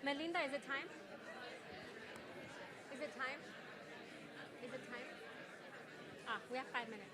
Melinda, is it time? Is it time? Is it time? Ah, we have 5 minutes.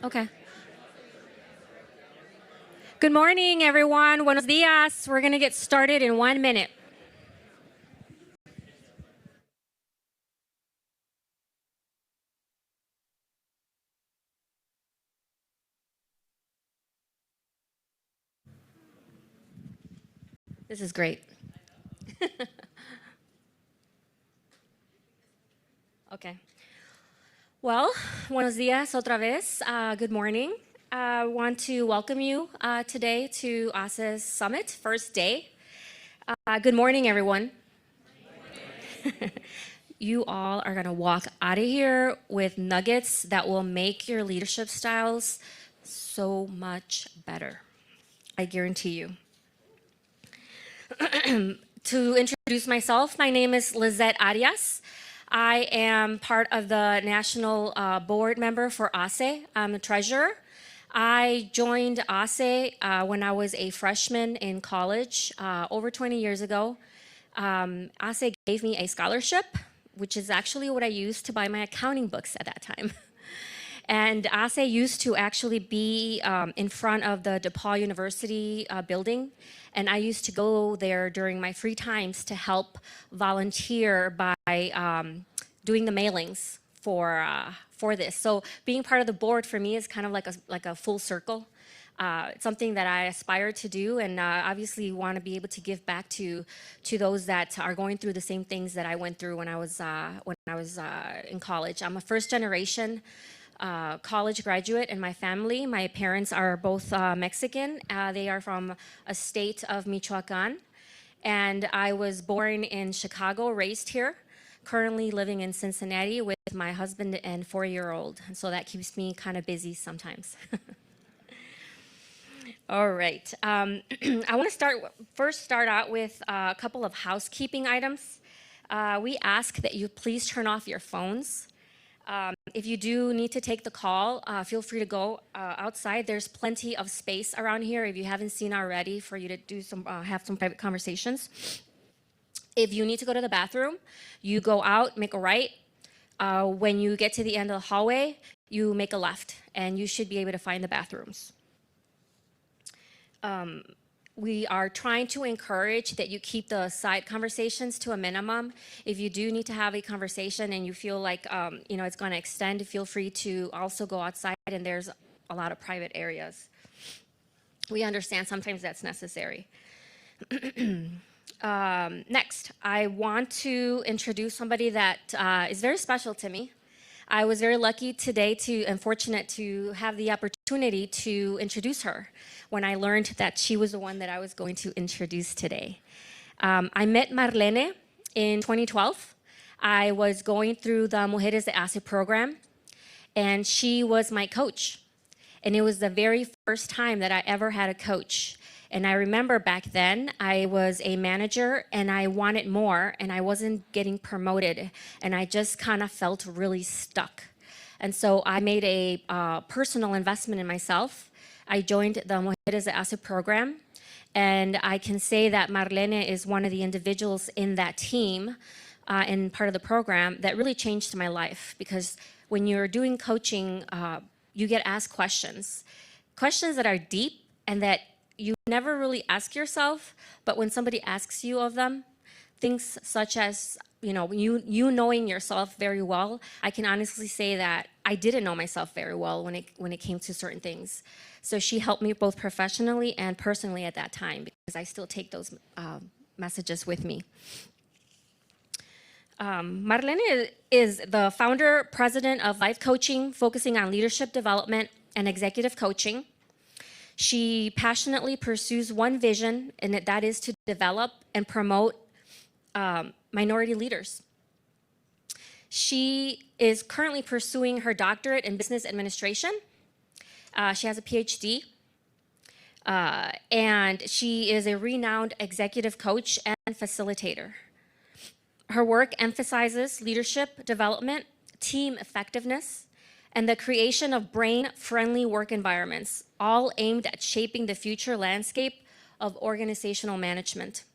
Okay. Good morning, everyone. Buenos dias. We're going to get started in 1 minute. This is great. Okay. Well, buenos dias otra vez. Good morning. I want to welcome you today to HACE's Summit, first day. Good morning, everyone. You all are going to walk out of here with nuggets that will make your leadership styles so much better. I guarantee you. To introduce myself, my name is Lizette Arias. I am part of the national board member for HACE. I'm the treasurer. I joined HACE when I was a freshman in college over 20 years ago. HACE gave me a scholarship, which is actually what I used to buy my accounting books at that time. And HACE used to actually be in front of the DePaul University building. And I used to go there during my free times to help volunteer by doing the mailings for this. So being part of the board for me is kind of like a full circle. It's something that I aspire to do, and obviously want to be able to give back to those that are going through the same things that I went through when I was in college. I'm a first generation college graduate in my family. My parents are both Mexican. They are from a state of Michoacan. And I was born in Chicago, raised here, currently living in Cincinnati with my husband and 4-year-old. And so that keeps me kind of busy sometimes. All right. I want to first start out with a couple of housekeeping items. We ask that you please turn off your phones. If you do need to take the call, feel free to go outside. There's plenty of space around here if you haven't seen already for you to do have some private conversations. If you need to go to the bathroom, you go out, make a right. When you get to the end of the hallway, you make a left, and you should be able to find the bathrooms. We are trying to encourage that you keep the side conversations to a minimum. If you do need to have a conversation and you feel like it's going to extend, feel free to also go outside, and there's a lot of private areas. We understand sometimes that's necessary. Next, I want to introduce somebody that is very special to me. I was very lucky today and fortunate to have the opportunity to introduce her when I learned that she was the one that I was going to introduce today. I met Marlene in 2012. I was going through the Mujeres de HACE program, and she was my coach. And it was the very first time that I ever had a coach. And I remember back then, I was a manager and I wanted more and I wasn't getting promoted. And I just kind of felt really stuck. And so I made a personal investment in myself. I joined the Mujeres de HACE program. And I can say that Marlene is one of the individuals in that team and part of the program that really changed my life. Because when you're doing coaching, you get asked questions that are deep and that you never really ask yourself, but when somebody asks you of them, things such as, you knowing yourself very well, I can honestly say that I didn't know myself very well when it came to certain things. So she helped me both professionally and personally at that time, because I still take those messages with me. Marlene is the founder, president of Life Coaching, focusing on leadership development and executive coaching. She passionately pursues one vision, and that is to develop and promote minority leaders. She is currently pursuing her doctorate in business administration. She has a PhD, and she is a renowned executive coach and facilitator. Her work emphasizes leadership development, team effectiveness, and the creation of brain-friendly work environments, all aimed at shaping the future landscape of organizational management.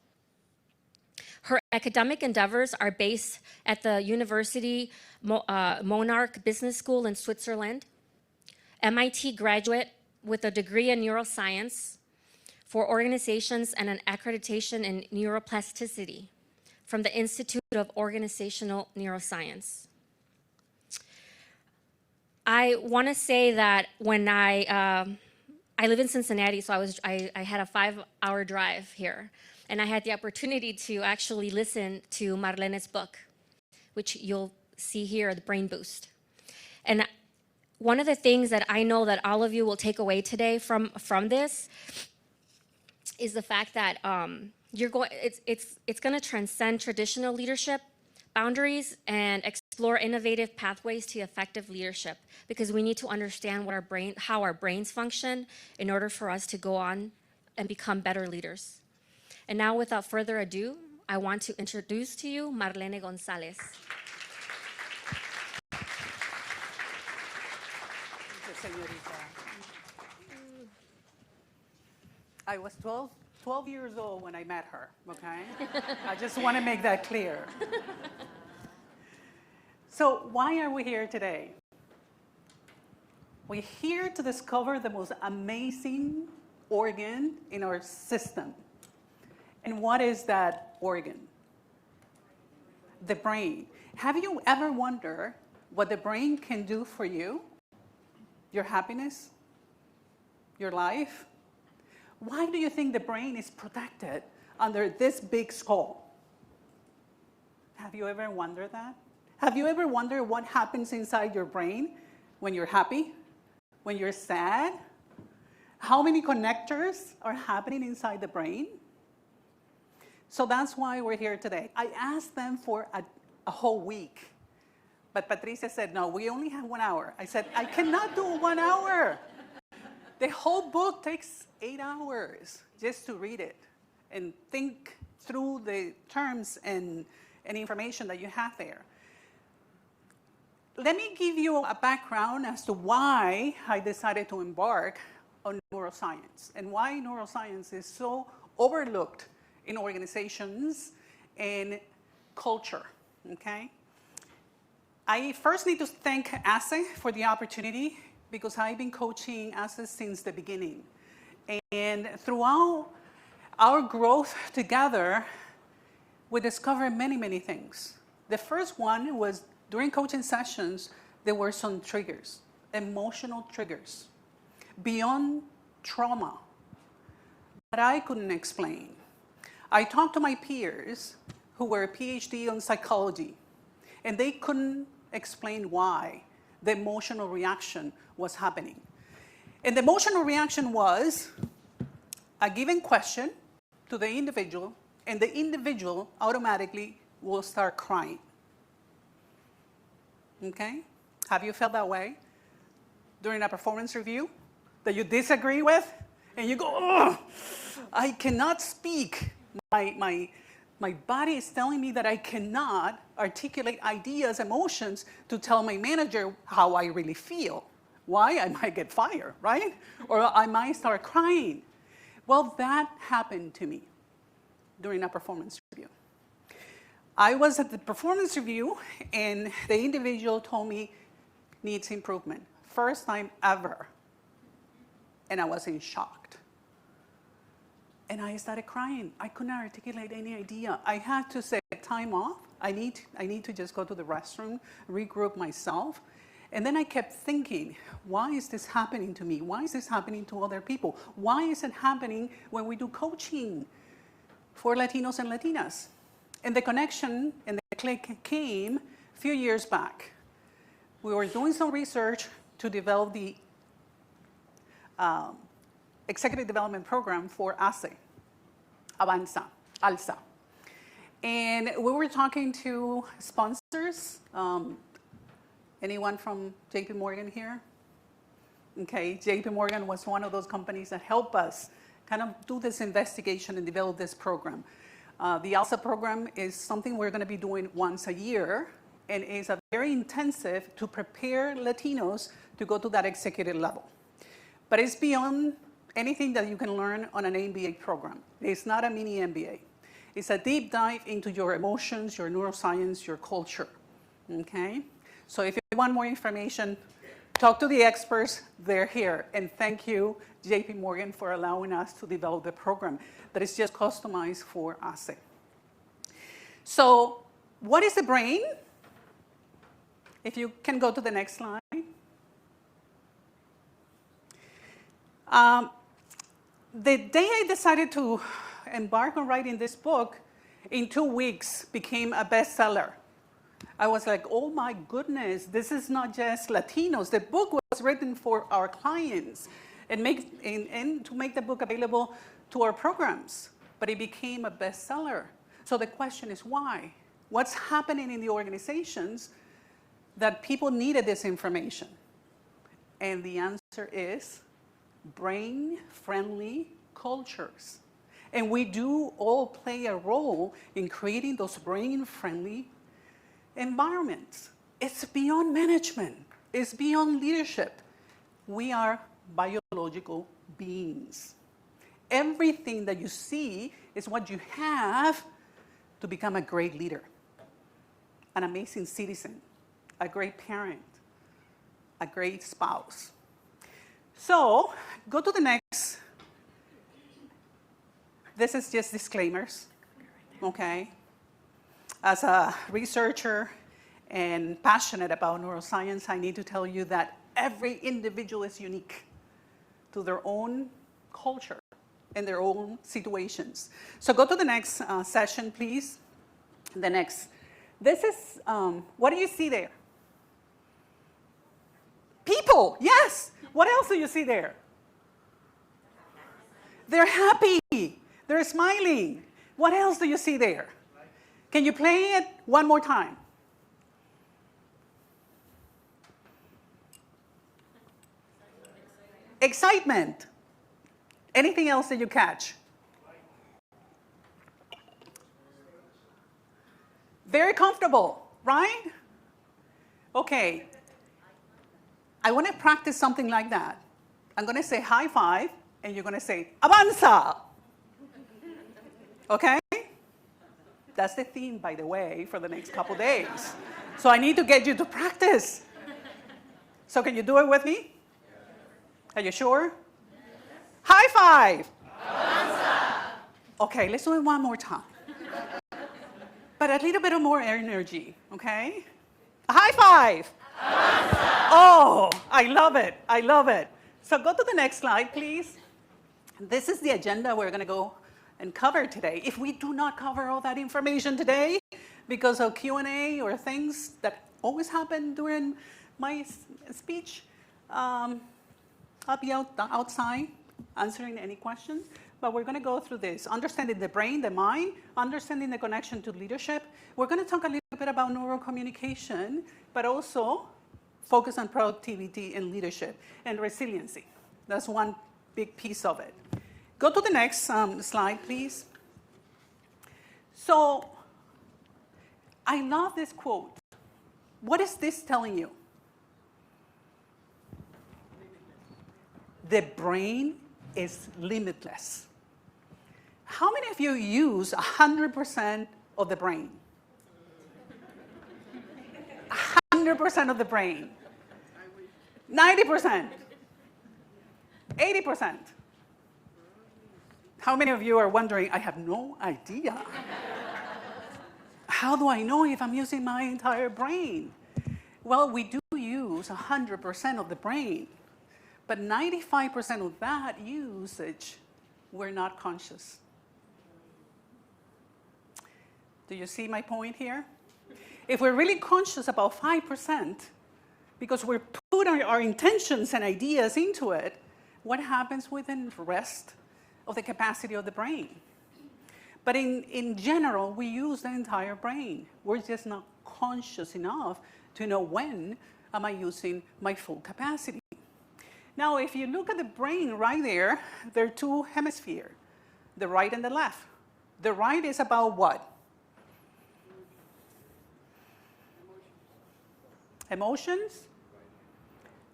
Her academic endeavors are based at the University Monarch Business School in Switzerland, MIT graduate with a degree in Neuroscience for organizations and an accreditation in Neuroplasticity from the Institute of Organizational Neuroscience. I want to say that when I live in Cincinnati, so I had a 5-hour drive here, and I had the opportunity to actually listen to Marlene's book, which you'll see here, The Brain Boost. And one of the things that I know that all of you will take away today from this is the fact that it's going to transcend traditional leadership boundaries and explore innovative pathways to effective leadership, because we need to understand how our brains function in order for us to go on and become better leaders. And now, without further ado, I want to introduce to you Marlene Gonzalez. I was 12 years old when I met her, okay? I just want to make that clear. So why are we here today? We're here to discover the most amazing organ in our system. And what is that organ? The brain. Have you ever wondered what the brain can do for you? Your happiness? Your life? Why do you think the brain is protected under this big skull? Have you ever wondered that? Have you ever wondered what happens inside your brain when you're happy, when you're sad? How many connectors are happening inside the brain? So that's why we're here today. I asked them for a whole week, but Patricia said, no, we only have 1 hour. I said, I cannot do 1 hour. The whole book takes 8 hours just to read it and think through the terms and information that you have there. let me give you a background as to why I decided to embark on neuroscience and why neuroscience is so overlooked in organizations and culture, okay? I first need to thank HACE for the opportunity because I've been coaching HACE since the beginning. And throughout our growth together, we discovered many, many things. The first one was during coaching sessions, there were some triggers, emotional triggers, beyond trauma that I couldn't explain. I talked to my peers who were PhD on psychology, and they couldn't explain why the emotional reaction was happening. And the emotional reaction was a given question to the individual, and the individual automatically will start crying. Okay? Have you felt that way during a performance review that you disagree with? And you go, oh, I cannot speak. My body is telling me that I cannot articulate ideas, emotions to tell my manager how I really feel. Why? I might get fired, right? Or I might start crying. Well, that happened to me during a performance review. I was at the performance review, and the individual told me needs improvement. First time ever. And I was in shock. And I started crying. I couldn't articulate any idea. I had to say, time off. I need to just go to the restroom, regroup myself. And then I kept thinking, why is this happening to me? Why is this happening to other people? Why is it happening when we do coaching for Latinos and Latinas? And the connection and the click came a few years back. We were doing some research to develop the executive development program for ACE, Avanza, ALSA. And we were talking to sponsors. Anyone from JP Morgan here? Okay, JP Morgan was one of those companies that helped us kind of do this investigation and develop this program. The ALSA program is something we're going to be doing once a year, and is a very intensive to prepare Latinos to go to that executive level. But it's beyond anything that you can learn on an MBA program. It's not a mini MBA. It's a deep dive into your emotions, your neuroscience, your culture, okay? So if you want more information, talk to the experts, they're here. And thank you, JP Morgan, for allowing us to develop the program that is just customized for ACE. So what is the brain? If you can go to the next slide. The day I decided to embark on writing this book, in 2 weeks became a bestseller. I was like, oh my goodness, this is not just Latinos. The book was written for our clients and to make the book available to our programs, but it became a bestseller. So the question is why? What's happening in the organizations that people needed this information? And the answer is brain-friendly cultures. And we do all play a role in creating those brain-friendly environments. It's beyond management. It's beyond leadership. We are biological beings. Everything that you see is what you have to become a great leader, an amazing citizen, a great parent, a great spouse. So go to the next. This is just disclaimers, okay? As a researcher and passionate about neuroscience, I need to tell you that every individual is unique to their own culture and their own situations. So go to the next session, please. The next. This is, what do you see there? People, yes. What else do you see there? They're happy. They're smiling. What else do you see there? Can you play it one more time? Excitement. Anything else that you catch? Very comfortable, right? Okay. I want to practice something like that. I'm going to say high five, and you're going to say Avanza. Okay? That's the theme, by the way, for the next couple days. So I need to get you to practice. So can you do it with me? Are you sure? High five. Avanza. Okay, let's do it one more time. But a little bit of more energy, okay? A high five. Avanza. Oh, I love it. I love it. So go to the next slide, please. This is the agenda we're going to go and cover today. If we do not cover all that information today because of Q&A or things that always happen during my speech, I'll be outside answering any questions. But we're going to go through this, understanding the brain, the mind, understanding the connection to leadership. We're going to talk a little bit about neurocommunication, but also focus on productivity and leadership and resiliency. That's one big piece of it. Go to the next slide, please. So I love this quote. What is this telling you? The brain is limitless. How many of you use 100% of the brain? 100% of the brain. 90%. 80%. How many of you are wondering, I have no idea. How do I know if I'm using my entire brain? Well, we do use 100% of the brain, but 95% of that usage, we're not conscious. Do you see my point here? If we're really conscious about 5%, because we're putting our intentions and ideas into it, what happens with the rest of the capacity of the brain? But in general, we use the entire brain. We're just not conscious enough to know when am I using my full capacity. Now, if you look at the brain right there, there are two hemispheres, the right and the left. The right is about what? Emotions.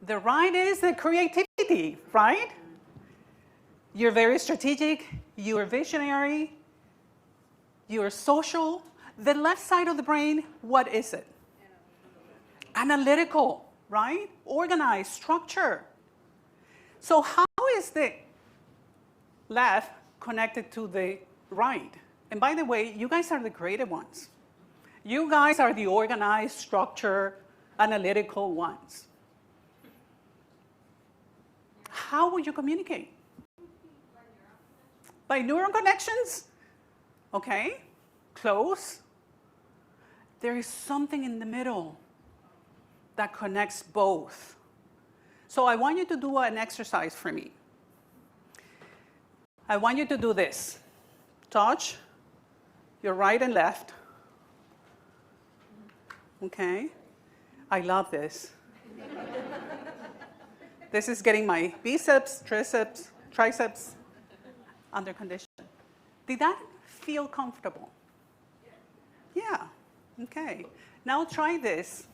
The right is the creativity, right? You're very strategic, you're visionary, you're social. The left side of the brain, what is it? Analytical, right? Organized, structure. So how is the left connected to the right? And by the way, you guys are the creative ones. You guys are the organized, structure, analytical ones. How will you communicate? By neural connections? Okay, close. There is something in the middle that connects both. So I want you to do an exercise for me. I want you to do this. Touch your right and left. Okay, I love this. This is getting my biceps, triceps under condition. Did that feel comfortable? Yeah, okay. Now try this.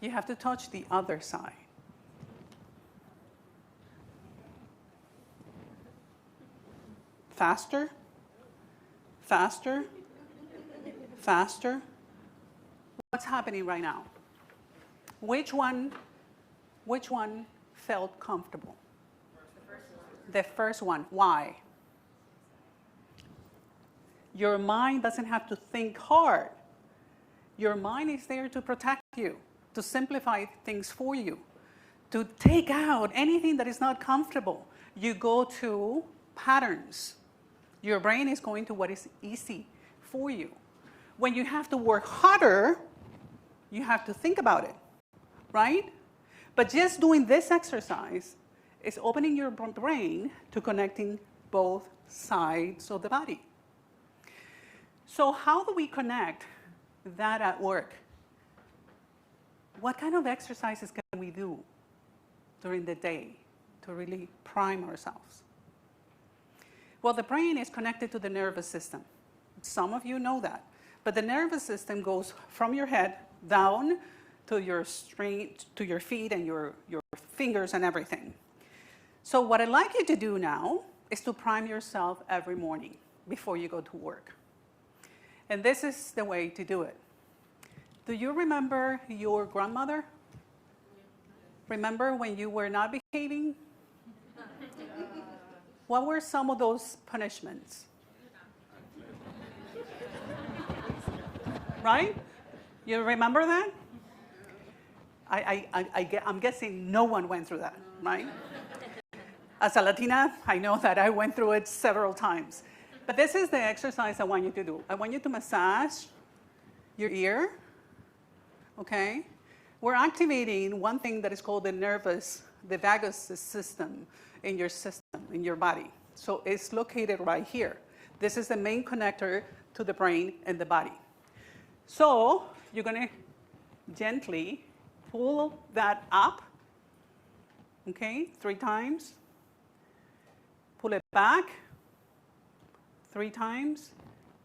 You have to touch the other side. Faster, faster, faster. What's happening right now? Which one felt comfortable? The first one. Why? Your mind doesn't have to think hard. Your mind is there to protect you, to simplify things for you, to take out anything that is not comfortable. You go to patterns. Your brain is going to what is easy for you. When you have to work harder, you have to think about it, right? But just doing this exercise is opening your brain to connecting both sides of the body. So how do we connect that at work? What kind of exercises can we do during the day? to really prime ourselves? Well, the brain is connected to the nervous system. Some of you know that. But the nervous system goes from your head down to your feet and your fingers and everything. So what I'd like you to do now is to prime yourself every morning before you go to work. And this is the way to do it. Do you remember your grandmother? Remember when you were not behaving? What were some of those punishments? Right? You remember that? I'm guessing no one went through that, right? As a Latina, I know that I went through it several times. But this is the exercise I want you to do. I want you to massage your ear, okay? We're activating one thing that is called the vagus system in your body. So it's located right here. This is the main connector to the brain and the body. So you're going to gently pull that up, okay, 3 times. Pull it back 3 times.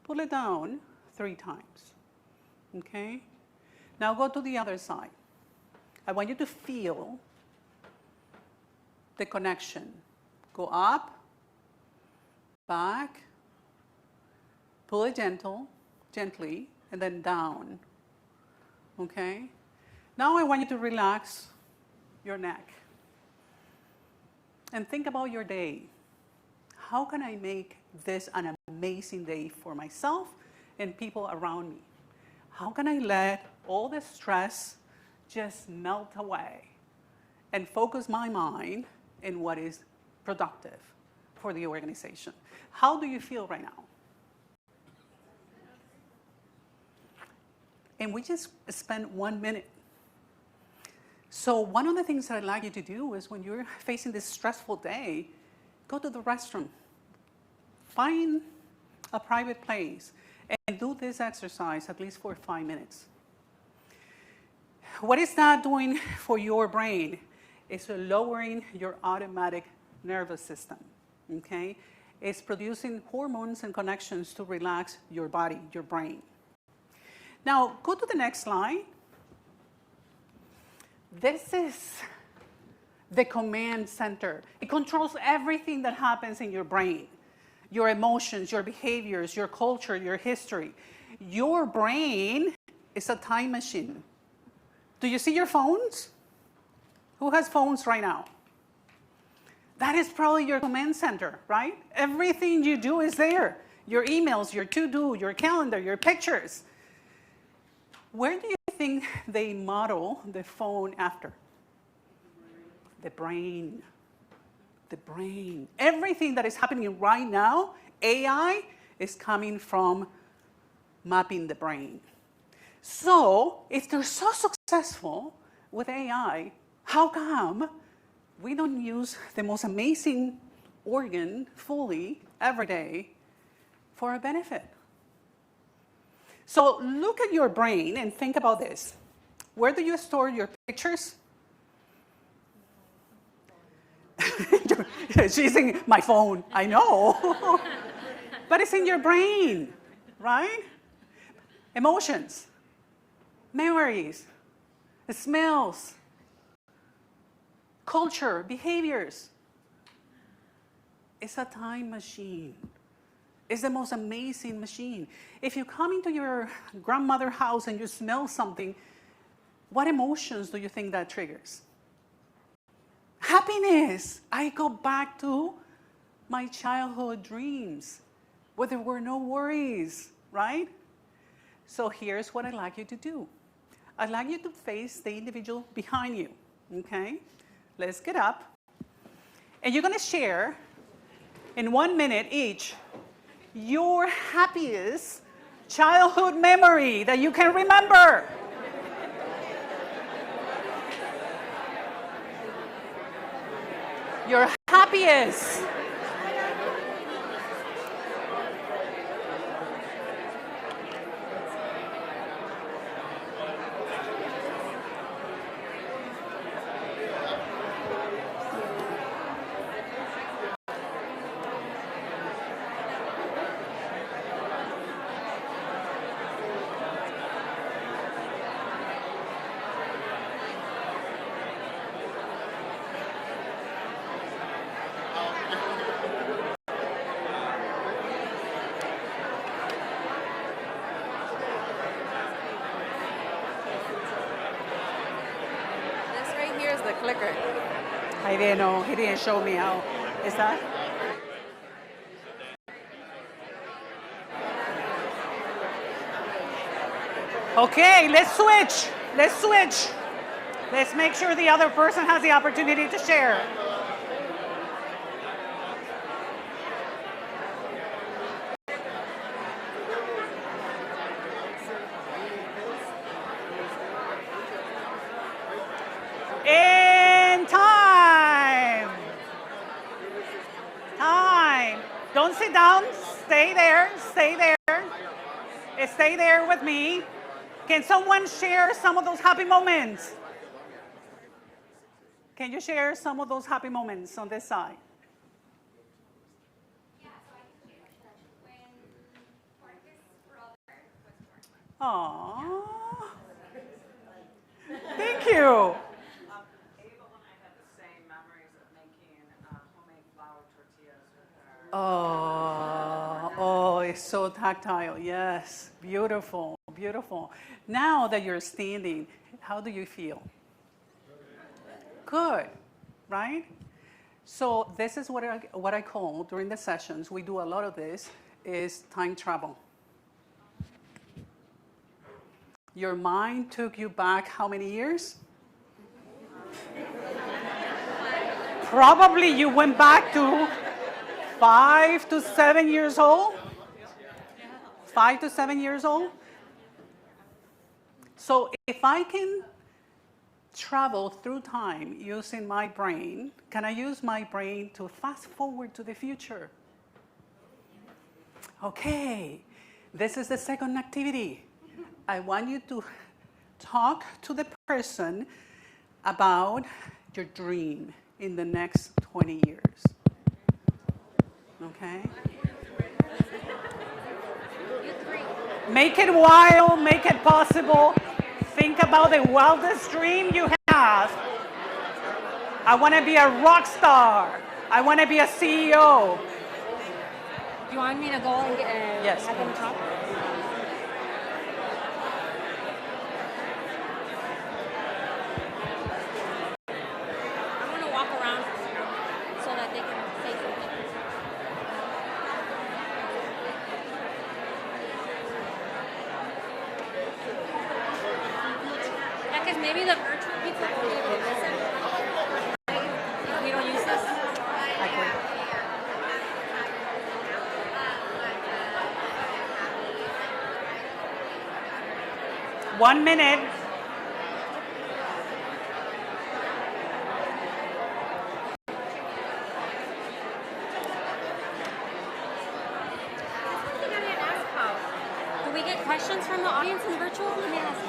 Pull it down 3 times, okay? Now go to the other side. I want you to feel the connection. Go up, back, pull it gently, and then down, okay? Now I want you to relax your neck and think about your day. How can I make this an amazing day for myself and people around me? How can I let all the stress just melt away and focus my mind in what is productive for the organization? How do you feel right now? And we just spent 1 minute. So one of the things that I'd like you to do is when you're facing this stressful day, go to the restroom. Find a private place and do this exercise at least for 5 minutes. What is that doing for your brain? It's lowering your automatic nervous system, okay? It's producing hormones and connections to relax your body, your brain. Now, go to the next slide. This is the command center. It controls everything that happens in your brain. Your emotions, your behaviors, your culture, your history. Your brain is a time machine. Do you see your phones? Who has phones right now? That is probably your command center, right? Everything you do is there. Your emails, your to-do, your calendar, your pictures. Where do you think they model the phone after? The brain. The brain. Everything that is happening right now, AI, is coming from mapping the brain. So, if they're so successful with AI, how come we don't use the most amazing organ fully every day for a benefit? So look at your brain and think about this. Where do you store your pictures? She's saying, my phone. I know. But it's in your brain, right? Emotions, memories, smells, culture, behaviors. It's a time machine. It's the most amazing machine. If you come into your grandmother's house and you smell something, what emotions do you think that triggers? Happiness. I go back to my childhood dreams where there were no worries, right? So here's what I'd like you to do. I'd like you to face the individual behind you, okay? Let's get up. And you're going to share in 1 minute each your happiest childhood memory that you can remember. Your happiest. the clicker. I didn't know. He didn't show me how. Is that? Okay, let's switch. Let's switch. Let's make sure the other person has the opportunity to share. And time. Time. Don't sit down. Stay there. Stay there. Stay there with me. Can someone share some of those happy moments? Can you share some of those happy moments on this side? Yeah, so I can share when Marcus' brother was born. Aww. Thank you. Abel and I had the same memories of making homemade flour tortillas with her. Oh, it's so tactile. Yes, beautiful, beautiful. Now that you're standing, how do you feel? Good, right? So this is what I call during the sessions. We do a lot of this is time travel. Your mind took you back how many years? Probably you went back to 5 to 7 years old. 5 to 7 years old. So if I can travel through time using my brain, can I use my brain to fast forward to the future? Okay, this is the second activity. I want you to talk to the person about your dream in the next 20 years. Okay? Make it wild, make it possible. Think about the wildest dream you have. I want to be a rock star. I want to be a CEO. Do you want me to go and Yes, have them please. talk? I'm going to walk around so that they can say something. Yeah, because maybe the virtual people will be able to listen. Right? If we don't use this. Okay. 1 minute. Do we get questions from the audience in the virtual? Let me ask.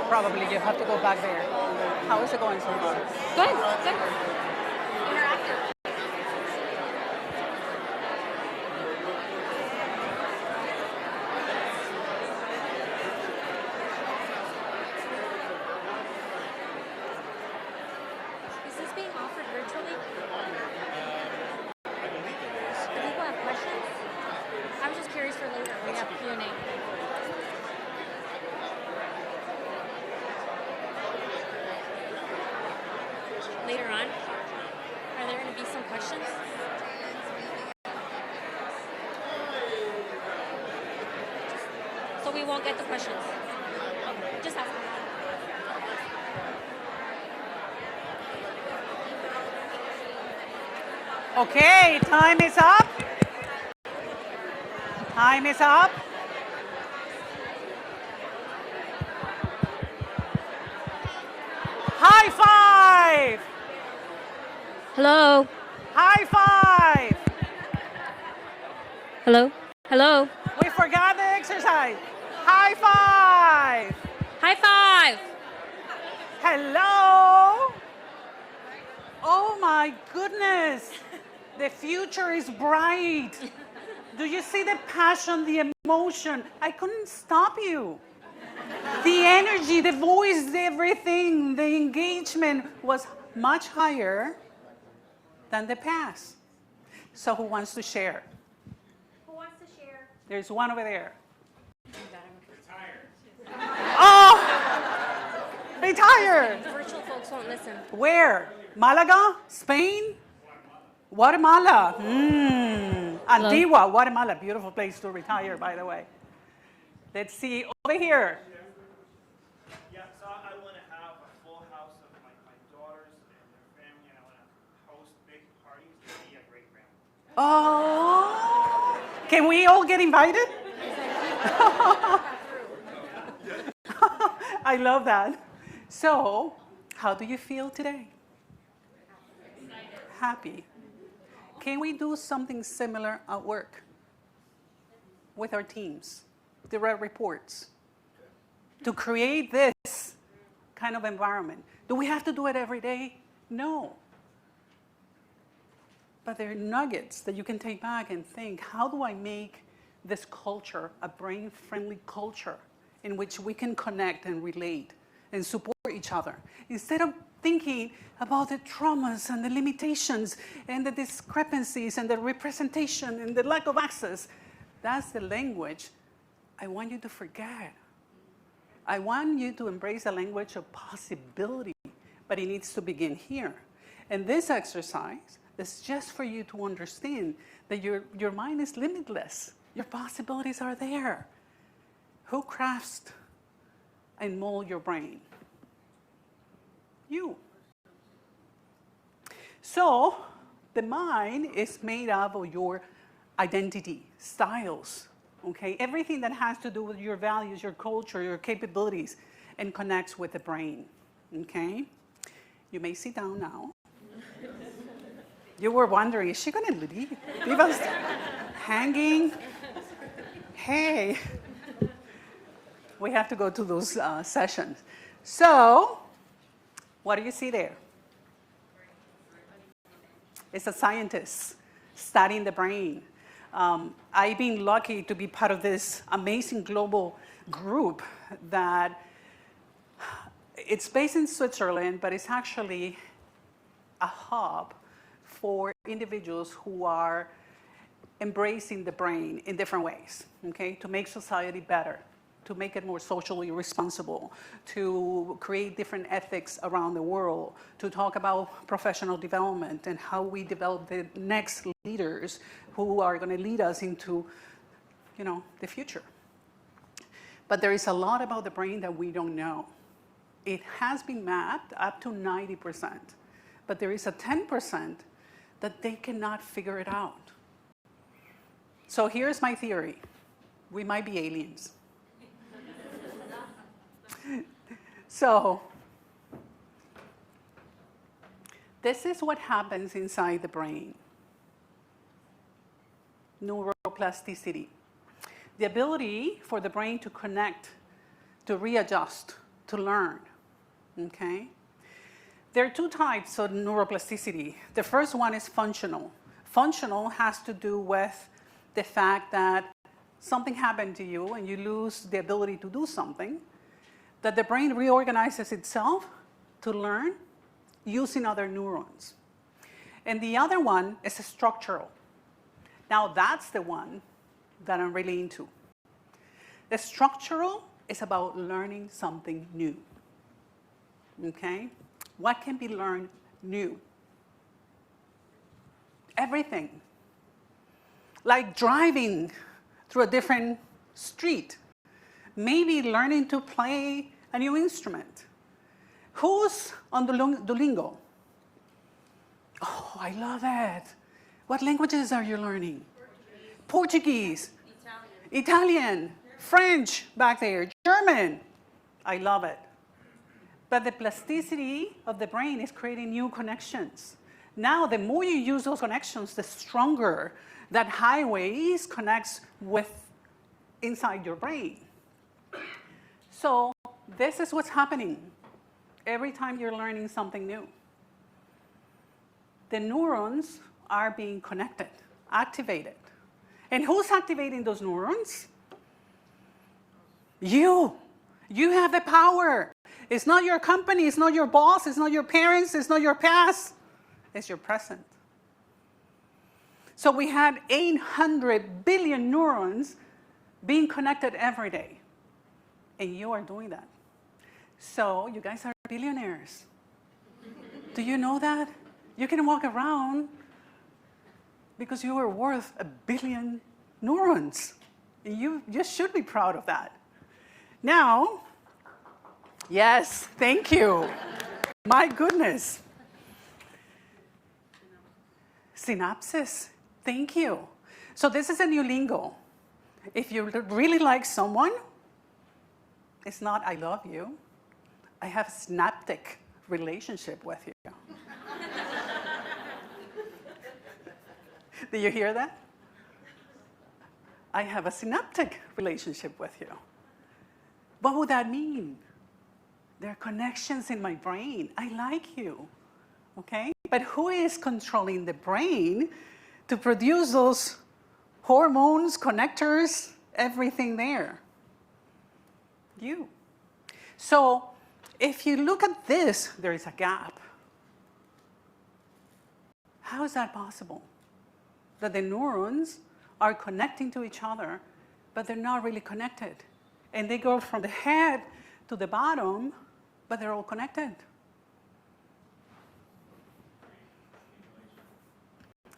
Probably you have to go back there. How is it going so far? Good, good. Interactive. Is this being offered virtually? Do people have questions? I was just curious for later when we have Q&A. Later on, are there going to be some questions? So we won't get the questions. Okay, just ask. Okay, time is up. Time is up. High five! Hello? High five! Hello? Hello? We forgot the exercise. High five! High five! Hello? Oh my goodness. The future is bright. Do you see the passion, the emotion? I couldn't stop you. The energy, the voice, everything, the engagement was much higher than the past. So who wants to share? Who wants to share? There's one over there. Oh! Retired. The virtual folks Folks won't listen. Where? Malaga? Spain? Guatemala. Antigua, Guatemala. Beautiful place to retire, by the way. Let's see. Over here. Yeah, so I want to have a full house of my daughters and their family, and I want to host big parties and be a great grandma. Oh. Can we all get invited? I love that. So, how do you feel today? Happy. Can we do something similar at work with our teams? Direct reports. To create this kind of environment. Do we have to do it every day? No. But there are nuggets that you can take back and think, how do I make this culture a brain-friendly culture in which we can connect and relate and support each other? Instead of thinking about the traumas and the limitations and the discrepancies and the representation and the lack of access, that's the language I want you to forget. I want you to embrace a language of possibility, but it needs to begin here. And this exercise is just for you to understand that your mind is limitless. Your possibilities are there. Who crafts and mold your brain? You. So the mind is made up of your identity, styles, okay? Everything that has to do with your values, your culture, your capabilities, and connects with the brain, okay? You may sit down now. You were wondering, is she gonna leave us hanging? Hey, we have to go to those sessions. So, what do you see there? It's a scientist studying the brain. I've been lucky to be part of this amazing global group that it's based in Switzerland, but it's actually a hub for individuals who are embracing the brain in different ways, okay, to make society better, to make it more socially responsible, to create different ethics around the world, to talk about professional development and how we develop the next leaders who are going to lead us into, the future. But there is a lot about the brain that we don't know. It has been mapped up to 90%, but there is a 10% that they cannot figure it out. So here's my theory. We might be aliens. So this is what happens inside the brain. Neuroplasticity. The ability for the brain to connect, to readjust, to learn, okay? There are two types of neuroplasticity. The first one is functional. Functional has to do with the fact that something happened to you and you lose the ability to do something, that the brain reorganizes itself to learn using other neurons. And the other one is structural. Now that's the one that I'm really into. The structural is about learning something new, okay? What can be learned new? Everything. Like driving through a different street. Maybe learning to play a new instrument. Who's on Duolingo? Oh, I love it. What languages are you learning? Portuguese. Italian. French back there. German. I love it. But the plasticity of the brain is creating new connections. Now, the more you use those connections, the stronger that highways connects with inside your brain. So this is what's happening every time you're learning something new. The neurons are being connected, activated. And who's activating those neurons? You. You have the power. It's not your company, it's not your boss, it's not your parents, it's not your past. It's your present. So we had 800 billion neurons being connected every day. And you are doing that. So you guys are billionaires. Do you know that? You can walk around because you are worth 1 billion neurons. And you should be proud of that. Now, yes, thank you. My goodness. Synapses, thank you. So this is a new lingo. If you really like someone, it's not I love you. I have a synaptic relationship with you. Do you hear that? I have a synaptic relationship with you. What would that mean? There are connections in my brain. I like you, okay? But who is controlling the brain to produce those hormones, connectors, everything there? You. So if you look at this, there is a gap. How is that possible? That the neurons are connecting to each other, but they're not really connected. And they go from the head to the bottom, but they're all connected.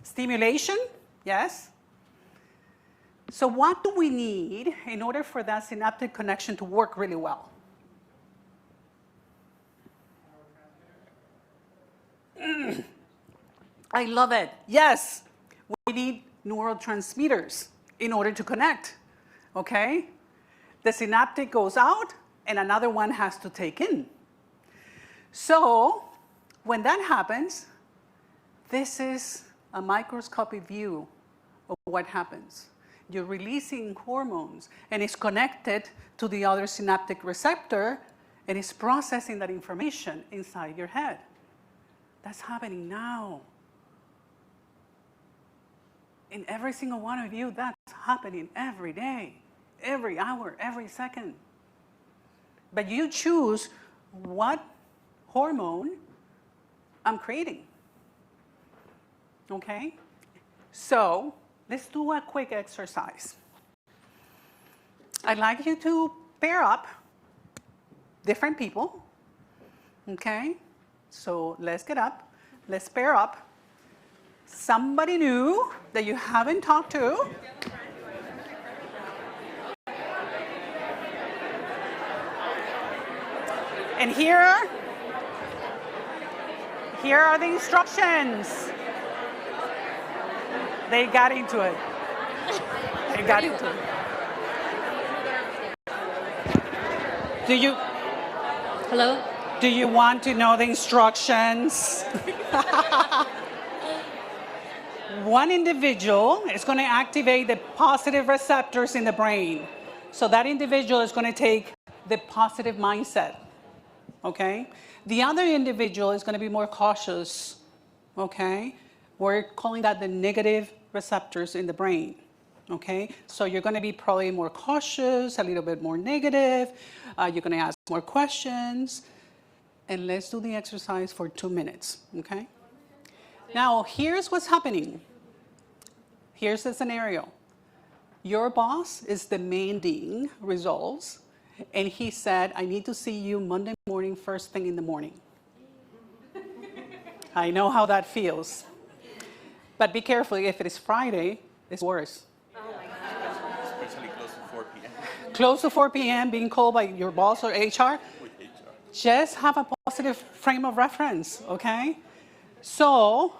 Stimulation, yes. So what do we need in order for that synaptic connection to work really well? I love it. Yes, we need neurotransmitters in order to connect, okay? The synaptic goes out and another one has to take in. So when that happens, this is a microscopic view of what happens. You're releasing hormones and it's connected to the other synaptic receptor and it's processing that information inside your head. That's happening now. In every single one of you, that's happening every day, every hour, every second. But you choose what hormone I'm creating. Okay? So let's do a quick exercise. I'd like you to pair up different people. Okay? So let's get up. Let's pair up somebody new that you haven't talked to. And here are the instructions. They got into it. They got into it. Hello? Do you want to know the instructions? One individual is going to activate the positive receptors in the brain. So that individual is going to take the positive mindset, okay? The other individual is going to be more cautious, okay? We're calling that the negative receptors in the brain, okay? So you're going to be probably more cautious, a little bit more negative. You're going to ask more questions. And let's do the exercise for 2 minutes, okay? Now, here's what's happening. Here's the scenario. Your boss is demanding results, and he said, I need to see you Monday morning, first thing in the morning. I know how that feels. But be careful, if it is Friday, it's worse. Oh my God. Especially close to 4 p.m. Close to 4 p.m., being called by your boss or HR. With HR. Just have a positive frame of reference, okay? So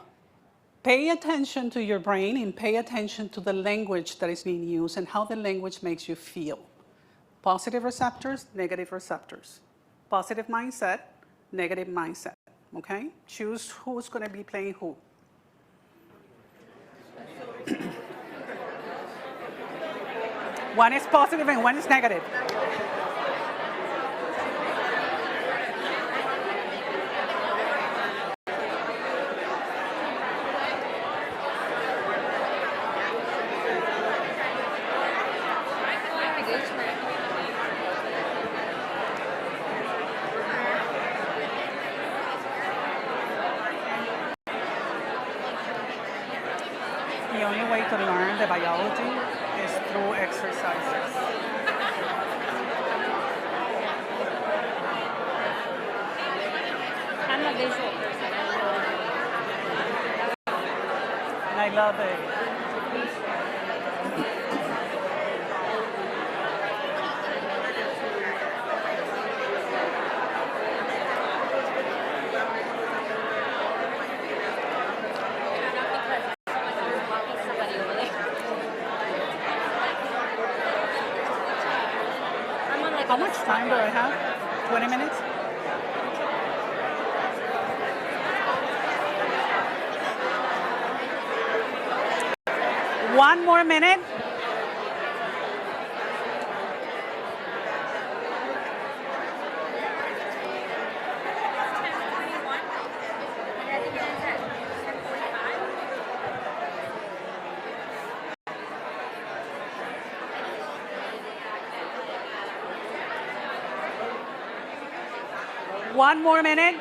pay attention to your brain and pay attention to the language that is being used and how the language makes you feel. Positive receptors, negative receptors. Positive mindset, negative mindset, okay? Choose who's going to be playing who. One is positive and one is negative. The only way to learn the biology is through exercises. I'm a visual person. I love it. How much time do I have? 20 minutes? One more minute. One more minute.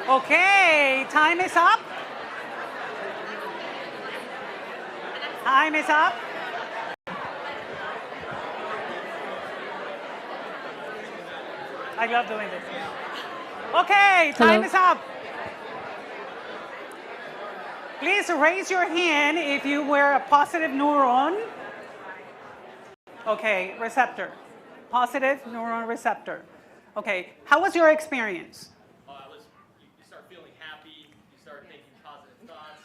Okay, time is up. Time is up. I love doing this. Okay, time is up. Please raise your hand if you were a positive neuron. Okay, receptor. Positive neuron receptor. Okay, how was your experience? You start feeling happy, you start thinking positive thoughts,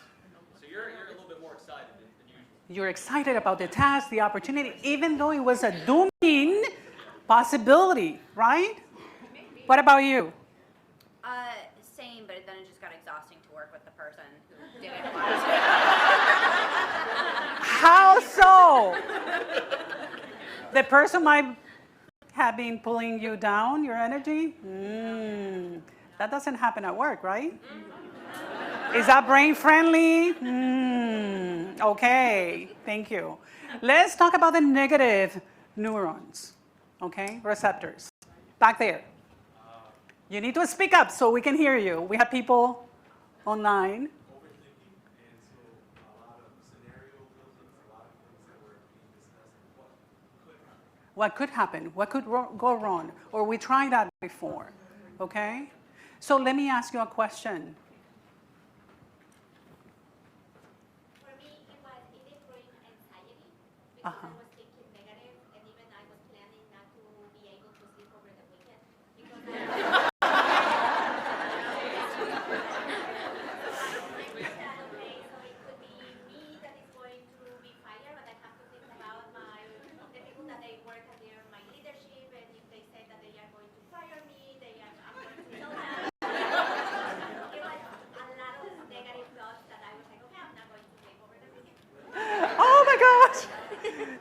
so you're a little bit more excited than usual. You're excited about the task, the opportunity, even though it was a dooming possibility, right? What about you? Same, but then it just got exhausting to work with the person who didn't want to. How so? The person might have been pulling you down, your energy? That doesn't happen at work, right? Is that brain friendly? Okay, thank you. Let's talk about the negative neurons, okay? Receptors. Back there. You need to speak up so we can hear you. We have people online. Overthinking, and so a lot of scenario building, a lot of things that were being discussed. What could happen? What could happen? What could go wrong? Or we tried that before, okay? So let me ask you a question. For me, it did bring anxiety because I was thinking negative, and even I was planning not to be able to sleep over the weekend because I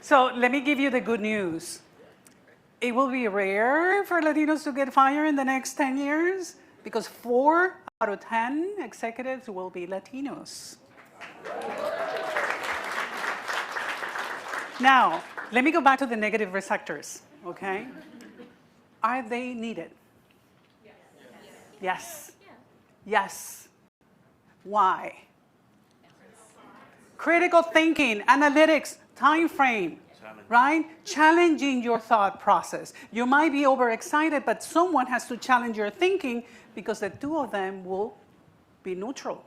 So let me give you the good news. It will be rare for Latinos to get fired in the next 10 years because 4 out of 10 executives will be Latinos. Now, let me go back to the negative receptors, okay? Are they needed? Yes. Yes. Why? Critical thinking, analytics, time frame, right? Challenging your thought process. You might be overexcited, but someone has to challenge your thinking because the two of them will be neutral.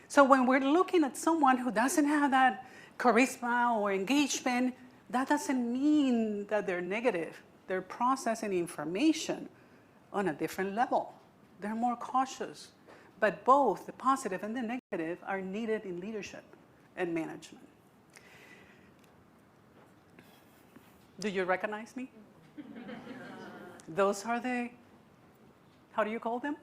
So when we're looking at someone who doesn't have that charisma or engagement, that doesn't mean that they're negative. They're processing information on a different level. They're more cautious. But both the positive and the negative are needed in leadership and management. Do you recognize me? Those are the, how do you call them?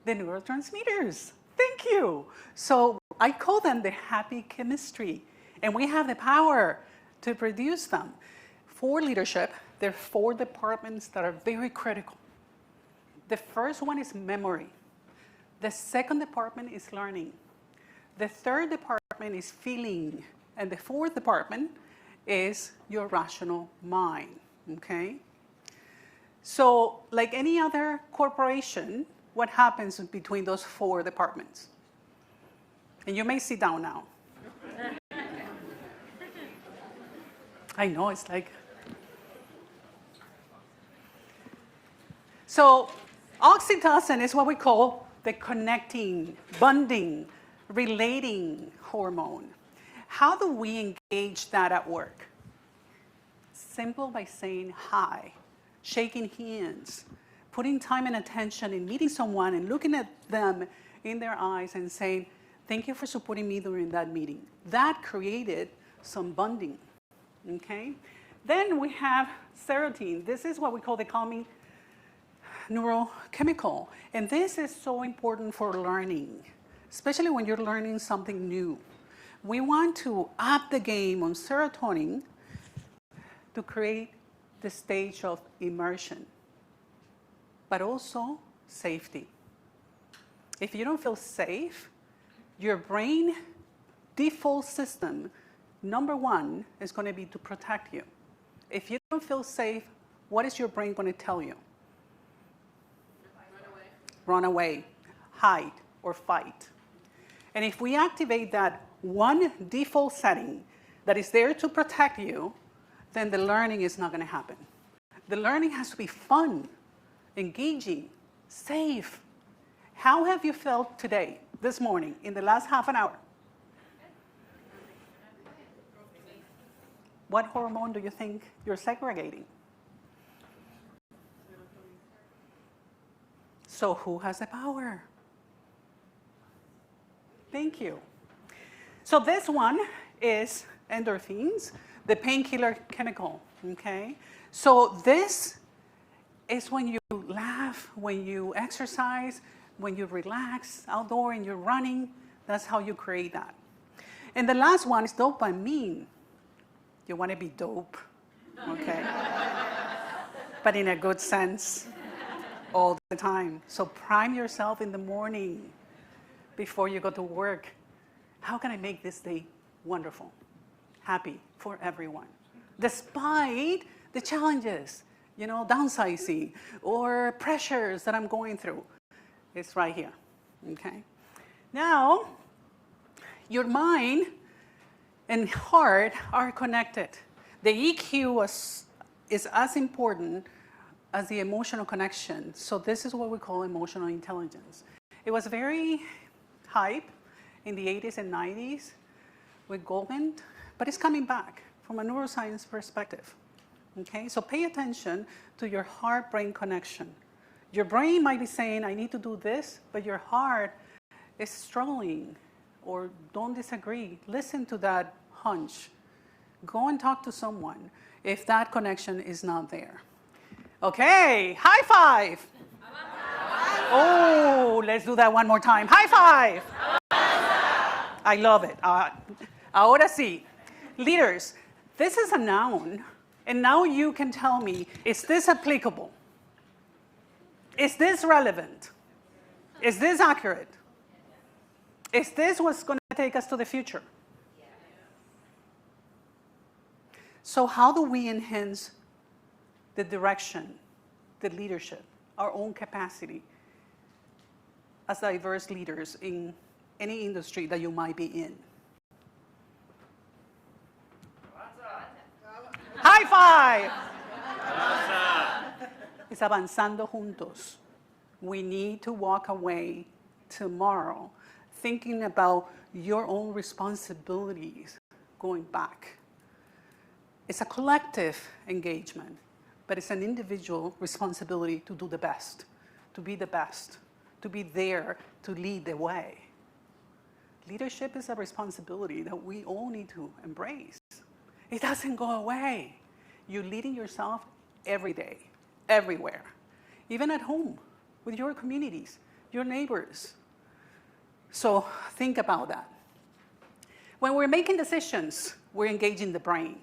The neurotransmitters. Thank you. So I call them the happy chemistry, and we have the power to produce them. For leadership, there are 4 departments that are very critical. The first one is memory. The second department is learning. The third department is feeling. And the fourth department is your rational mind, okay? So like any other corporation, what happens between those 4 departments? And you may sit down now. I know, it's like... So oxytocin is what we call the connecting, bonding, relating hormone. How do we engage that at work? Simple, by saying hi, shaking hands, putting time and attention in meeting someone and looking at them in their eyes and saying, thank you for supporting me during that meeting. That created some bonding, okay? Then we have serotonin. This is what we call the calming neurochemical. And this is so important for learning, especially when you're learning something new. We want to up the game on serotonin to create the stage of immersion, but also safety. If you don't feel safe, your brain default system, number 1, is going to be to protect you. If you don't feel safe, what is your brain going to tell you? Run away, hide, or fight. And if we activate that one default setting that is there to protect you, then the learning is not going to happen. The learning has to be fun, engaging, safe. How have you felt today, this morning, in the last half an hour? What hormone do you think you're segregating? So who has the power? Thank you. So this one is endorphins, the painkiller chemical, okay? So this is when you laugh, when you exercise, when you relax outdoor and you're running. That's how you create that. And the last one is dopamine. You want to be dope, okay? But in a good sense, all the time. So prime yourself in the morning before you go to work. How can I make this day wonderful, happy for everyone? Despite the challenges, you know, downsizing or pressures that I'm going through. It's right here, okay? Now, your mind and heart are connected. The EQ is as important as the emotional connection. So this is what we call emotional intelligence. It was very hype in the 80s and 90s with Goldman, but it's coming back from a neuroscience perspective. Okay, so pay attention to your heart-brain connection. Your brain might be saying, I need to do this, but your heart is struggling or don't disagree. Listen to that hunch. Go and talk to someone if that connection is not there. Okay, high five. Oh, let's do that one more time. High five. I love it. Ahora sí. Leaders, this is a noun, and now you can tell me, is this applicable? Is this relevant? Is this accurate? Is this what's going to take us to the future? So how do we enhance the direction, the leadership, our own capacity as diverse leaders in any industry that you might be in? High five! It's avanzando juntos. We need to walk away tomorrow thinking about your own responsibilities going back. It's a collective engagement, but it's an individual responsibility to do the best, to be the best, to be there to lead the way. Leadership is a responsibility that we all need to embrace. It doesn't go away. You're leading yourself every day, everywhere, even at home with your communities. your neighbors. So think about that. When we're making decisions, we're engaging the brain.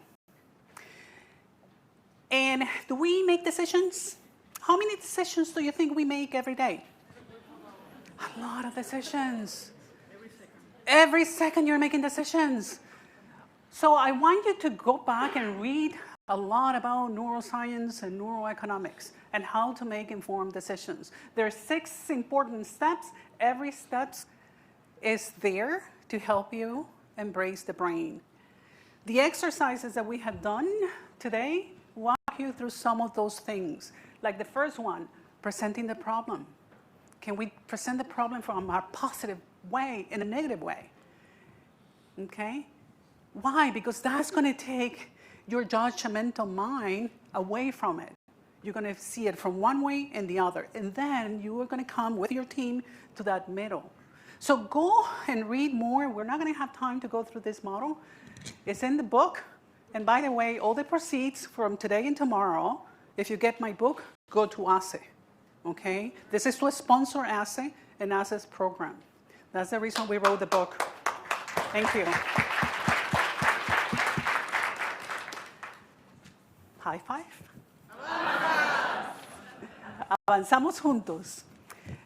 And do we make decisions? How many decisions do you think we make every day? A lot of decisions. Every second you're making decisions. So I want you to go back and read a lot about neuroscience and neuroeconomics and how to make informed decisions. There are 6 important steps. Every step is there to help you embrace the brain. The exercises that we have done today walk you through some of those things. Like the first one, presenting the problem. Can we present the problem from a positive way, in a negative way? Okay? Why? Because that's going to take your judgmental mind away from it. You're going to see it from one way and the other. And then you are going to come with your team to that middle. So go and read more. We're not going to have time to go through this model. It's in the book. And by the way, all the proceeds from today and tomorrow, if you get my book, go to HACE. Okay? This is to sponsor HACE and HACE's program. That's the reason we wrote the book. Thank you. High five. Avanzamos juntos.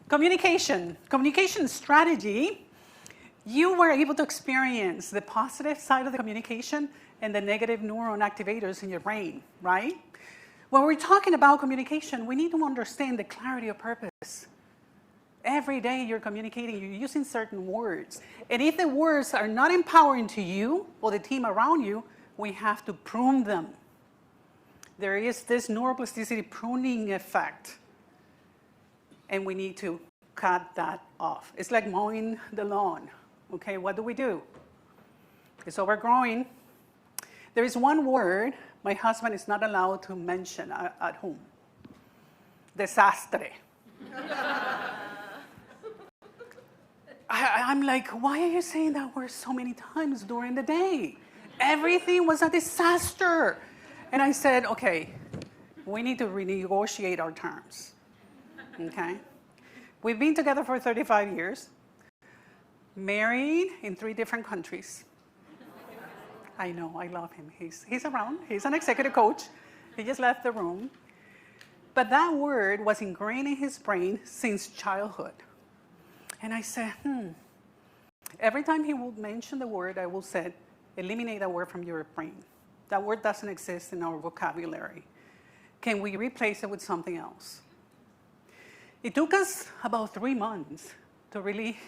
Communication strategy. You were able to experience the positive side of the communication and the negative neuron activators in your brain, right? When we're talking about communication, we need to understand the clarity of purpose. Every day you're communicating, you're using certain words. And if the words are not empowering to you or the team around you, we have to prune them. There is this neuroplasticity pruning effect. And we need to cut that off. It's like mowing the lawn. Okay, what do? It's overgrowing. There is one word my husband is not allowed to mention at home. Desastre. I'm like, why are you saying that word so many times during the day? Everything was a disaster. And I said, okay, we need to renegotiate our terms. Okay? We've been together for 35 years, married in 3 different countries. I know, I love him. He's around. He's an executive coach. He just left the room. But that word was ingrained in his brain since childhood. And I said, Every time he would mention the word, I will say, eliminate that word from your brain. That word doesn't exist in our vocabulary. Can we replace it with something else? It took us about 3 months to really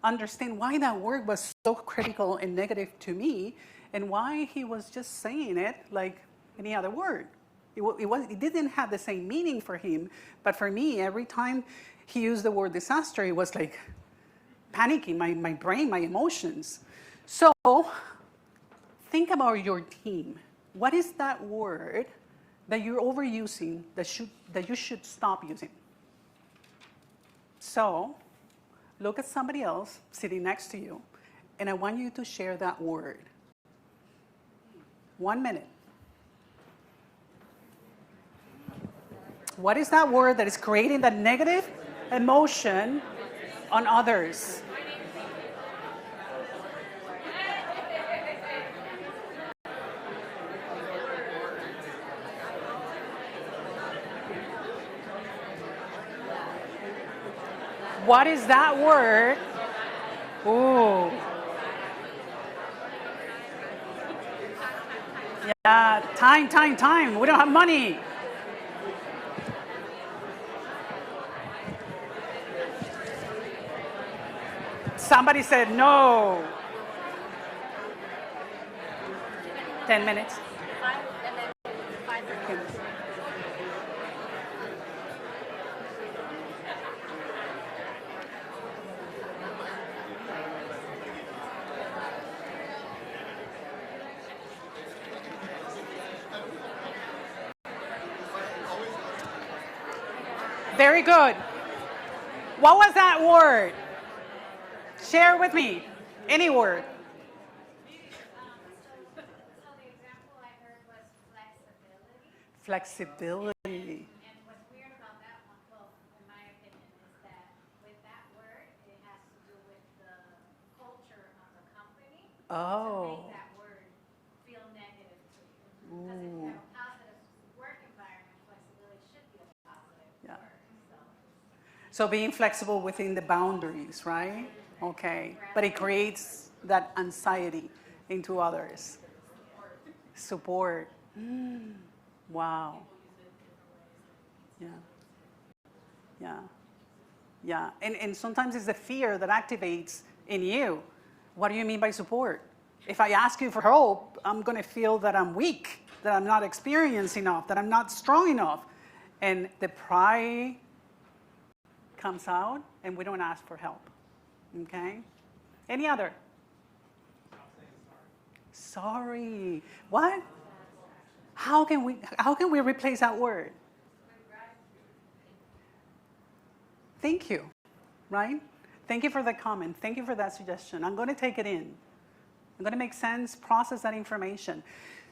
understand why that word was so critical and negative to me, and why he was just saying it like any other word. It didn't have the same meaning for him, but for me, every time he used the word disaster, it was like panicking, my brain, my emotions. So think about your team. What is that word that you're overusing that you should stop using? So look at somebody else sitting next to you, and I want you to share that word. 1 minute. What is that word that is creating that negative emotion on others? What is that word? Ooh. Yeah, time. We don't have money. Somebody said no. 10 minutes. 5 and then 5 for him. Very good. What was that word? Share with me. Any word. So the example I heard was flexibility. Flexibility. And what's weird about that one, well, in my opinion, is that with So being flexible within the boundaries, right? Okay. But it creates that anxiety into others. Support. Wow. Yeah. Yeah. Yeah. And sometimes it's the fear that activates in you. What do you mean by support? If I ask you for help, I'm going to feel that I'm weak, that I'm not experienced enough, that I'm not strong enough. And the pride comes out, and we don't ask for help. Okay? Any other? Sorry. What? How can we replace that word? Thank you. Right? Thank you for the comment. Thank you for that suggestion. I'm going to take it in. I'm going to make sense, process that information.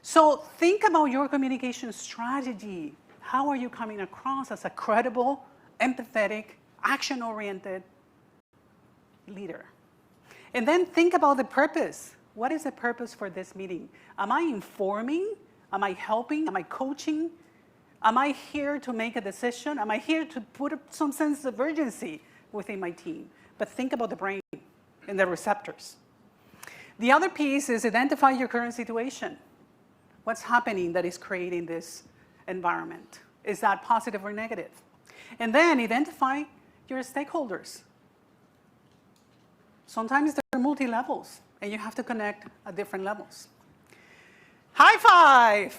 So think about your communication strategy. How are you coming across as a credible, empathetic, action-oriented leader? And then think about the purpose. What is the purpose for this meeting? Am I informing? Am I helping? Am I coaching? Am I here to make a decision? Am I here to put some sense of urgency within my team? But think about the brain and the receptors. The other piece is identify your current situation. What's happening that is creating this environment? Is that positive or negative? And then identify your stakeholders. Sometimes they're multi-levels, and you have to connect at different levels. High five!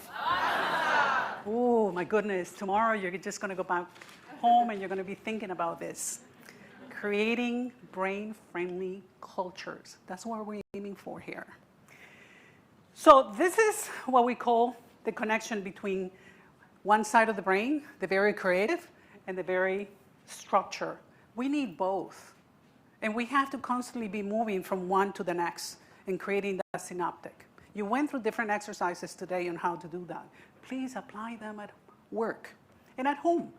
Oh, my goodness. Tomorrow, you're just going to go back home, and you're going to be thinking about this. Creating brain-friendly cultures. That's what we're aiming for here. So this is what we call the connection between one side of the brain, the very creative, and the very structure. We need both. And we have to constantly be moving from one to the next and creating that synaptic. You went through different exercises today on how to do that. Please apply them at work and at home.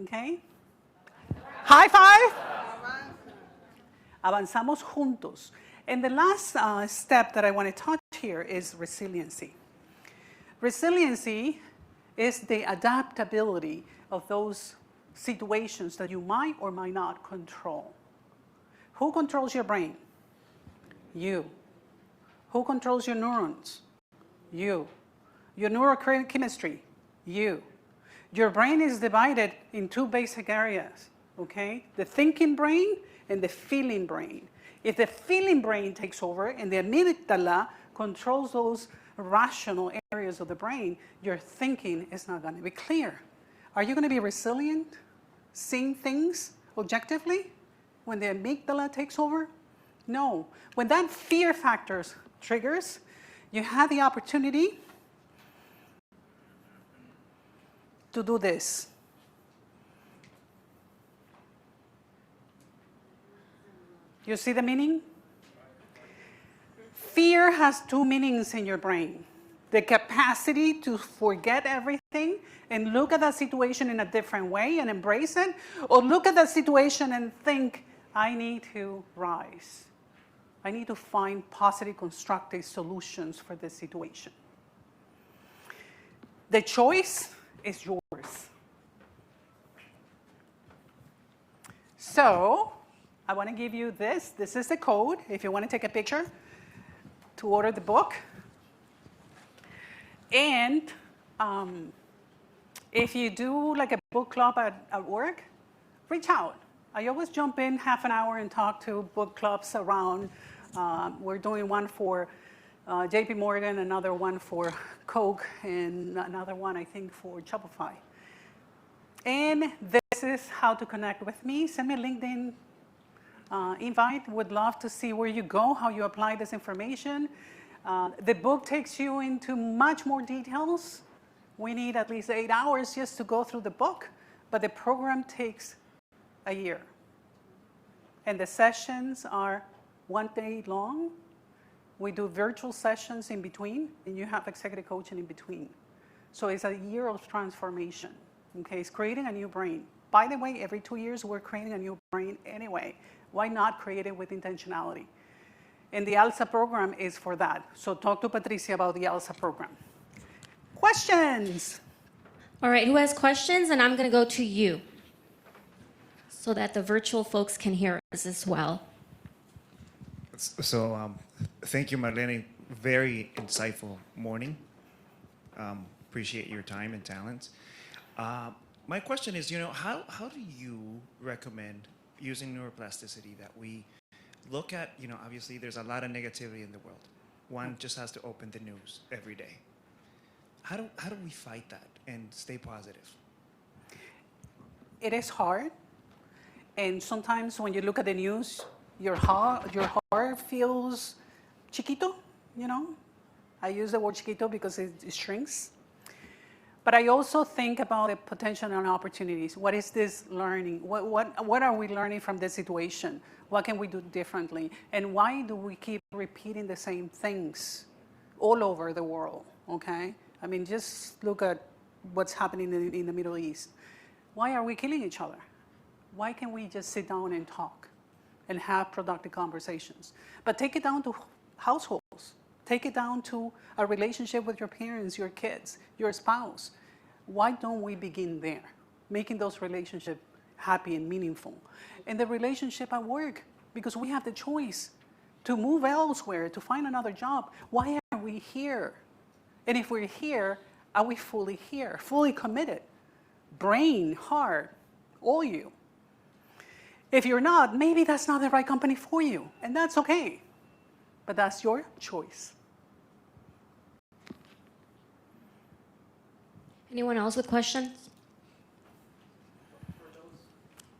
Okay? High five. Avanzamos juntos. And the last step that I want to touch here is resiliency. Resiliency is the adaptability of those situations that you might or might not control. Who controls your brain? You. Who controls your neurons? You. Your neurochemistry? You. Your brain is divided in two basic areas, okay? The thinking brain and the feeling brain. If the feeling brain takes over and the amygdala controls those rational areas of the brain, your thinking is not going to be clear. Are you going to be resilient, seeing things objectively when the amygdala takes over? No. When that fear factor triggers, you have the opportunity to do this. You see the meaning? Fear has two meanings in your brain. The capacity to forget everything and look at that situation in a different way and embrace it, or look at that situation and think, I need to rise. I need to find positive, constructive solutions for this situation. The choice is yours. So, I want to give you this. This is the code, if you want to take a picture, to order the book. And if you do like a book club at work, reach out. I always jump in half an hour and talk to book clubs around. We're doing one for JP Morgan, another one for Coke, and another one, I think, for Shopify. And this is how to connect with me. Send me a LinkedIn invite. Would love to see where you go, how you apply this information. The book takes you into much more details. We need at least 8 hours just to go through the book, but the program takes a year. And the sessions are 1 day long. We do virtual sessions in between, and you have executive coaching in between. So it's a year of transformation. Okay, it's creating a new brain. By the way, every 2 years, we're creating a new brain anyway. Why not create it with intentionality? And the ALSA program is for that. So talk to Patricia about the ALSA program. Questions? All right, who has questions? And I'm going to go to you. so that the virtual folks can hear us as well. So thank you, Marlene. Very insightful morning. Appreciate your time and talents. My question is, how do you recommend using neuroplasticity that we look at, obviously there's a lot of negativity in the world. One just has to open the news every day. How do we fight that and stay positive? It is hard. And sometimes when you look at the news, your heart feels chiquito, I use the word chiquito because it shrinks. But I also think about the potential and opportunities. What is this learning? What are we learning from this situation? What can we do differently? And why do we keep repeating the same things all over the world, okay? I mean, just look at what's happening in the Middle East. Why are we killing each other? Why can't we just sit down and talk and have productive conversations? But take it down to households. Take it down to a relationship with your parents, your kids, your spouse. Why don't we begin there, making those relationships happy and meaningful? And the relationship at work, because we have the choice to move elsewhere, to find another job. Why are we here? And if we're here, are we fully here, fully committed? Brain, heart, all you. If you're not, maybe that's not the right company for you, and that's okay. But that's your choice. Anyone else with questions?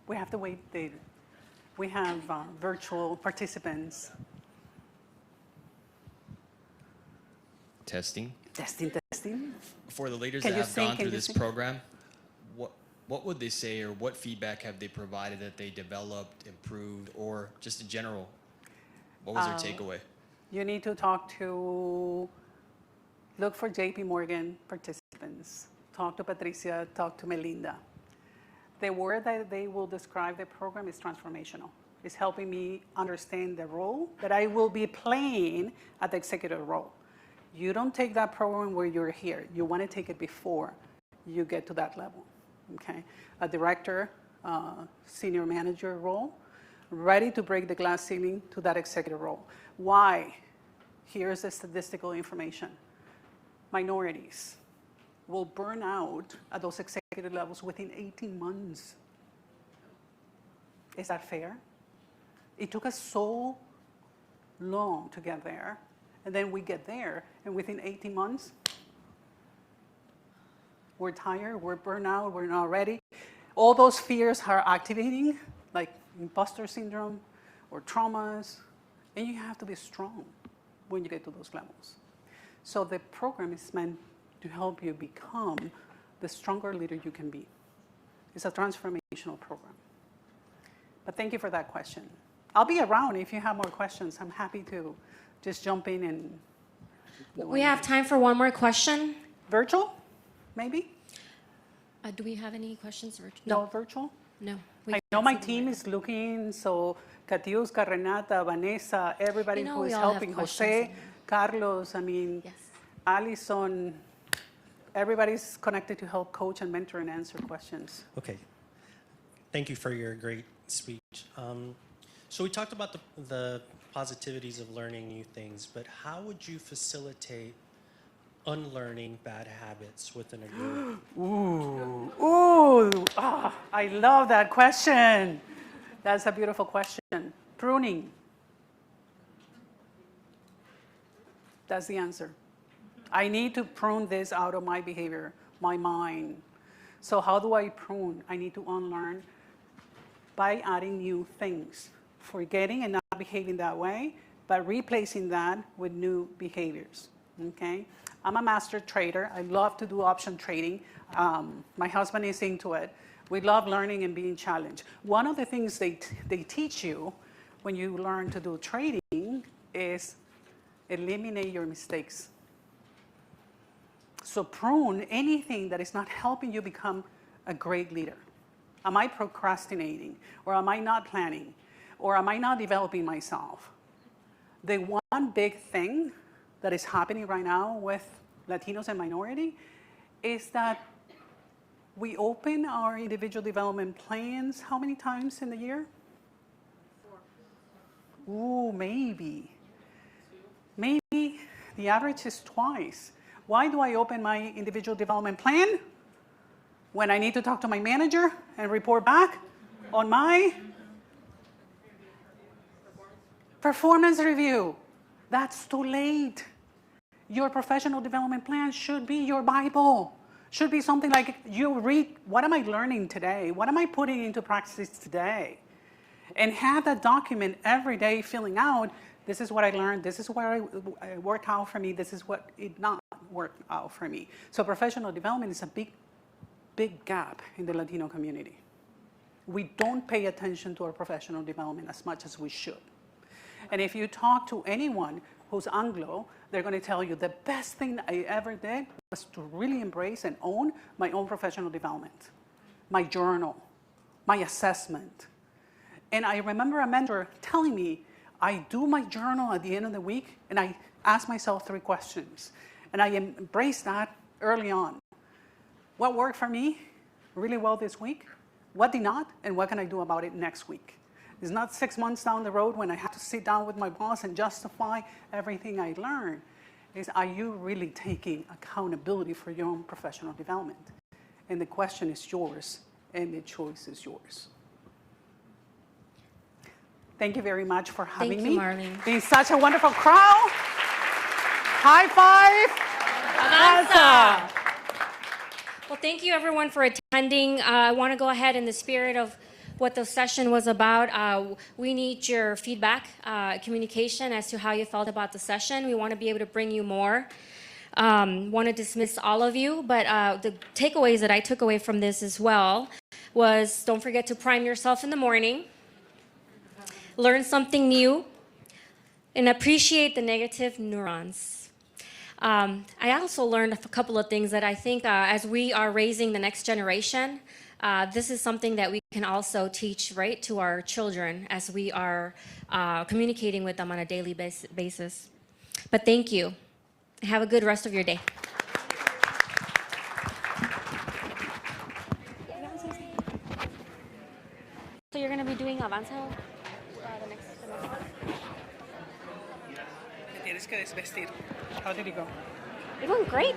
We have to wait, David. We have virtual participants. Testing. Testing. For the leaders Can that you have sing? gone Can through you this sing? program, what would they say, or what feedback have they provided that they developed, improved, or just in general, what was their takeaway? You need to look for JP Morgan participants. Talk to Patricia, talk to Melinda. The word that they will describe the program is transformational. It's helping me understand the role that I will be playing at the executive role. You don't take that program where you're here. You want to take it before you get to that level, okay? A director, senior manager role, ready to break the glass ceiling to that executive role. Why? Here's the statistical information. Minorities will burn out at those executive levels within 18 months. Is that fair? It took us so long to get there, and then we get there, and within 18 months, we're tired, we're burnt out, we're not ready. All those fears are activating, like imposter syndrome or traumas, and you have to be strong when you get to those levels. So the program is meant to help you become the stronger leader you can be. It's a transformational program. But thank you for that question. I'll be around if you have more questions. I'm happy to just jump in and We have time for one more question. Virtual, maybe? Do we have any questions? No, virtual? No. I know my team is looking, so Katiuska, Renata, Vanessa, everybody who is helping, Jose, Carlos, Yes. Allison, everybody's connected to help coach and mentor and answer questions. Okay. Thank you for your great speech. So we talked about the positivities of learning new things, but how would you facilitate unlearning bad habits within a group? I love that question. That's a beautiful question. Pruning. That's the answer. I need to prune this out of my behavior, my mind. So how do I prune? I need to unlearn by adding new things, forgetting and not behaving that way, but replacing that with new behaviors, okay? I'm a master trader. I love to do option trading. My husband is into it. We love learning and being challenged. One of the things they teach you when you learn to do trading is eliminate your mistakes. So prune anything that is not helping you become a great leader. Am I procrastinating? Or am I not planning? Or am I not developing myself? The one big thing that is happening right now with Latinos and minority is that We open our individual development plans how many times in the year? 4. Ooh, maybe. Maybe the average is twice. Why do I open my individual development plan? When I need to talk to my manager and report back on my performance review. That's too late. Your professional development plan should be your Bible. Should be something like you read, what am I learning today? What am I putting into practice today? And have that document every day filling out, this is what I learned, this is where I worked out for me, this is what it not worked out for me. So professional development is a big gap in the Latino community. We don't pay attention to our professional development as much as we should. And if you talk to anyone who's Anglo, they're going to tell you the best thing that I ever did was to really embrace and own my own professional development, my journal, my assessment. And I remember a mentor telling me, I do my journal at the end of the week, and I ask myself 3 questions. And I embraced that early on. What worked for me really well this week? What did not? And what can I do about it next week? It's not 6 months down the road when I have to sit down with my boss and justify everything I learned. It's, are you really taking accountability for your own professional development? And the question is yours, and the choice is yours. Thank you very much for having me. Thank you, Marlene. Being such a wonderful crowd. High five. Avanza. Well, thank you everyone for attending. I want to go ahead in the spirit of what the session was about. We need your feedback, communication as to how you felt about the session. We want to be able to bring you more. Want to dismiss all of you, but the takeaways that I took away from this as well was don't forget to prime yourself in the morning, learn something new, and appreciate the negative neurons. I also learned a couple of things that I think as we are raising the next generation, this is something that we can also teach right to our children as we are communicating with them on a daily basis. But thank you. Have a good rest of your day. So you're going to be doing Avanza the next Tienes que desvestir. How did it go? It went great.